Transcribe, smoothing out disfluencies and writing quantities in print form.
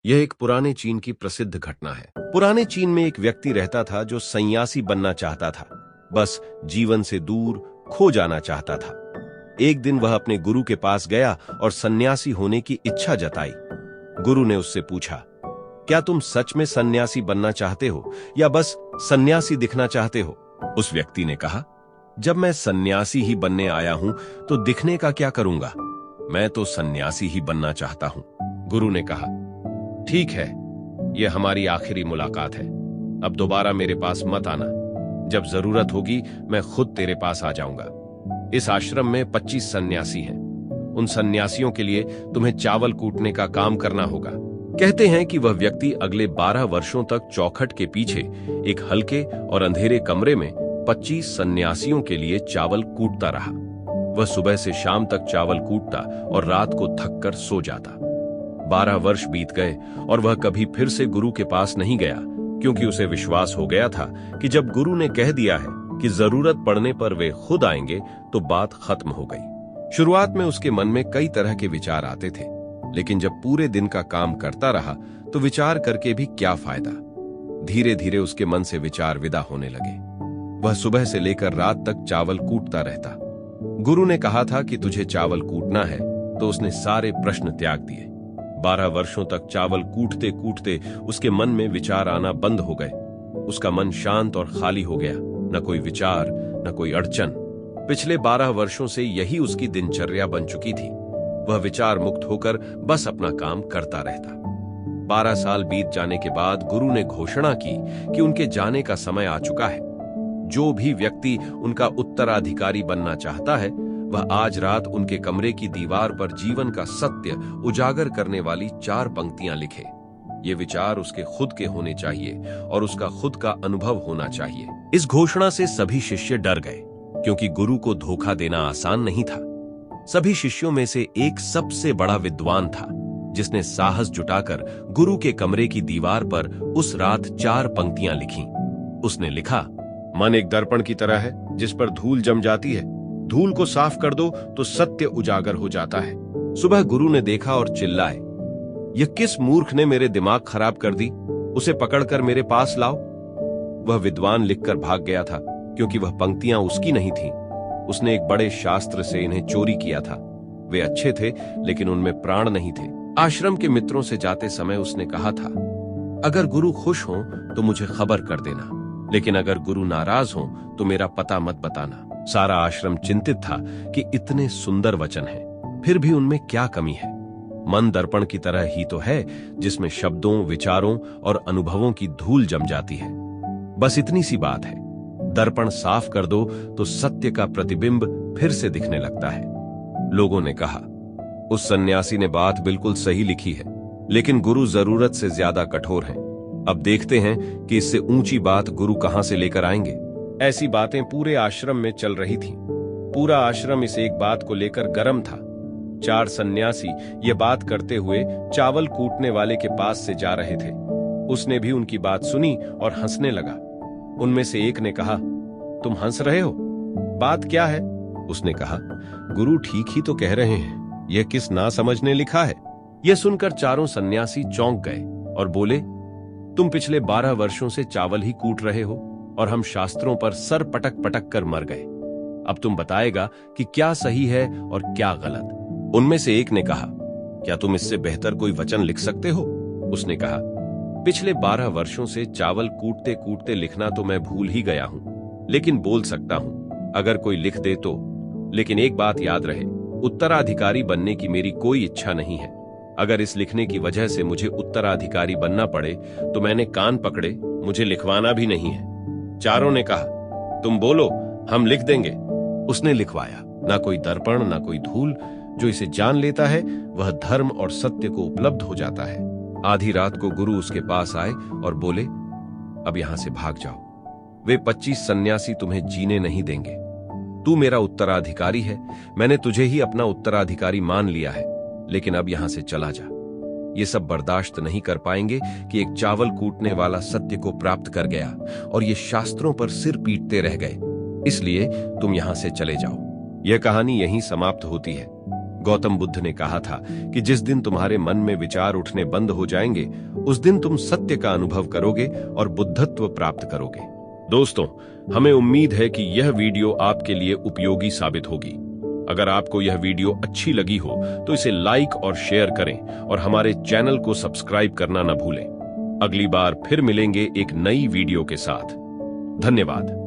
यह एक पुराने चीन की प्रसिद्ध घटना है। पुराने चीन में एक व्यक्ति रहता था जो सन्यासी बनना चाहता था, बस जीवन से दूर खो जाना चाहता था। एक दिन वह अपने गुरु के पास गया और सन्यासी होने की इच्छा जताई। गुरु ने उससे पूछा, क्या तुम सच में सन्यासी बनना चाहते हो या बस सन्यासी दिखना चाहते हो? उस व्यक्ति ने कहा, जब मैं सन्यासी ही बनने आया हूं तो दिखने का क्या करूंगा? मैं तो सन्यासी ही बनना चाहता हूं। गुरु ने कहा, ठीक है, यह हमारी आखिरी मुलाकात है। अब दोबारा मेरे पास मत आना। जब जरूरत होगी मैं खुद तेरे पास आ जाऊंगा। इस आश्रम में 25 सन्यासी हैं। उन सन्यासियों के लिए तुम्हें चावल कूटने का काम करना होगा। कहते हैं कि वह व्यक्ति अगले 12 वर्षों तक चौखट के पीछे एक हल्के और अंधेरे कमरे में 25 सन्यासियों के लिए चावल कूटता रहा। वह सुबह से शाम तक चावल कूटता और रात को थककर सो जाता। 12 वर्ष बीत गए और वह कभी फिर से गुरु के पास नहीं गया, क्योंकि उसे विश्वास हो गया था कि जब गुरु ने कह दिया है कि जरूरत पड़ने पर वे खुद आएंगे तो बात खत्म हो गई। शुरुआत में उसके मन में कई तरह के विचार आते थे, लेकिन जब पूरे दिन का काम करता रहा तो विचार करके भी क्या फायदा। धीरे धीरे उसके मन से विचार विदा होने लगे। वह सुबह से लेकर रात तक चावल कूटता रहता। गुरु ने कहा था कि तुझे चावल कूटना है, तो उसने सारे प्रश्न त्याग दिए। 12 वर्षों तक चावल कूटते कूटते उसके मन में विचार आना बंद हो गए। उसका मन शांत और खाली हो गया, न कोई विचार, न कोई अड़चन। पिछले 12 वर्षों से यही उसकी दिनचर्या बन चुकी थी। वह विचार मुक्त होकर बस अपना काम करता रहता। 12 साल बीत जाने के बाद गुरु ने घोषणा की कि उनके जाने का समय आ चुका है। जो भी व्यक्ति उनका उत्तराधिकारी बनना चाहता है, वह आज रात उनके कमरे की दीवार पर जीवन का सत्य उजागर करने वाली 4 पंक्तियां लिखे। ये विचार उसके खुद के होने चाहिए और उसका खुद का अनुभव होना चाहिए। इस घोषणा से सभी शिष्य डर गए, क्योंकि गुरु को धोखा देना आसान नहीं था। सभी शिष्यों में से एक सबसे बड़ा विद्वान था, जिसने साहस जुटाकर गुरु के कमरे की दीवार पर उस रात 4 पंक्तियां लिखीं। उसने लिखा, मन एक दर्पण की तरह है जिस पर धूल जम जाती है। धूल को साफ कर दो तो सत्य उजागर हो जाता है। सुबह गुरु ने देखा और चिल्लाए, यह किस मूर्ख ने मेरे दिमाग खराब कर दी? उसे पकड़कर मेरे पास लाओ। वह विद्वान लिखकर भाग गया था, क्योंकि वह पंक्तियां उसकी नहीं थीं। उसने एक बड़े शास्त्र से इन्हें चोरी किया था। वे अच्छे थे, लेकिन उनमें प्राण नहीं थे। आश्रम के मित्रों से जाते समय उसने कहा था, अगर गुरु खुश हो तो मुझे खबर कर देना, लेकिन अगर गुरु नाराज हो तो मेरा पता मत बताना। सारा आश्रम चिंतित था कि इतने सुंदर वचन हैं, फिर भी उनमें क्या कमी है। मन दर्पण की तरह ही तो है, जिसमें शब्दों, विचारों और अनुभवों की धूल जम जाती है। बस इतनी सी बात है। दर्पण साफ कर दो तो सत्य का प्रतिबिंब फिर से दिखने लगता है। लोगों ने कहा, उस सन्यासी ने बात बिल्कुल सही लिखी है, लेकिन गुरु जरूरत से ज्यादा कठोर हैं। अब देखते हैं कि इससे ऊंची बात गुरु कहां से लेकर आएंगे। ऐसी बातें पूरे आश्रम में चल रही थीं। पूरा आश्रम इस एक बात को लेकर गर्म था। 4 सन्यासी ये बात करते हुए चावल कूटने वाले के पास से जा रहे थे। उसने भी उनकी बात सुनी और हंसने लगा। उनमें से एक ने कहा, तुम हंस रहे हो? बात क्या है? उसने कहा, गुरु ठीक ही तो कह रहे हैं, यह किस नासमझ ने लिखा है। यह सुनकर चारों सन्यासी चौंक गए और बोले, तुम पिछले 12 वर्षों से चावल ही कूट रहे हो और हम शास्त्रों पर सर पटक पटक कर मर गए। अब तुम बताएगा कि क्या सही है और क्या गलत। उनमें से एक ने कहा, क्या तुम इससे बेहतर कोई वचन लिख सकते हो? उसने कहा, पिछले 12 वर्षों से चावल कूटते कूटते लिखना तो मैं भूल ही गया हूं, लेकिन बोल सकता हूं, अगर कोई लिख दे तो। लेकिन एक बात याद रहे, उत्तराधिकारी बनने की मेरी कोई इच्छा नहीं है। अगर इस लिखने की वजह से मुझे उत्तराधिकारी बनना पड़े तो मैंने कान पकड़े, मुझे लिखवाना भी नहीं है। चारों ने कहा, तुम बोलो, हम लिख देंगे। उसने लिखवाया। ना कोई दर्पण, ना कोई धूल। जो इसे जान लेता है वह धर्म और सत्य को उपलब्ध हो जाता है। आधी रात को गुरु उसके पास आए और बोले, अब यहां से भाग जाओ। वे 25 सन्यासी तुम्हें जीने नहीं देंगे। तू मेरा उत्तराधिकारी है, मैंने तुझे ही अपना उत्तराधिकारी मान लिया है, लेकिन अब यहां से चला जा। ये सब बर्दाश्त नहीं कर पाएंगे कि एक चावल कूटने वाला सत्य को प्राप्त कर गया और ये शास्त्रों पर सिर पीटते रह गए। इसलिए तुम यहां से चले जाओ। यह कहानी यहीं समाप्त होती है। गौतम बुद्ध ने कहा था कि जिस दिन तुम्हारे मन में विचार उठने बंद हो जाएंगे, उस दिन तुम सत्य का अनुभव करोगे और बुद्धत्व प्राप्त करोगे। दोस्तों, हमें उम्मीद है कि यह वीडियो आपके लिए उपयोगी साबित होगी। अगर आपको यह वीडियो अच्छी लगी हो तो इसे लाइक और शेयर करें और हमारे चैनल को सब्सक्राइब करना न भूलें। अगली बार फिर मिलेंगे एक नई वीडियो के साथ। धन्यवाद।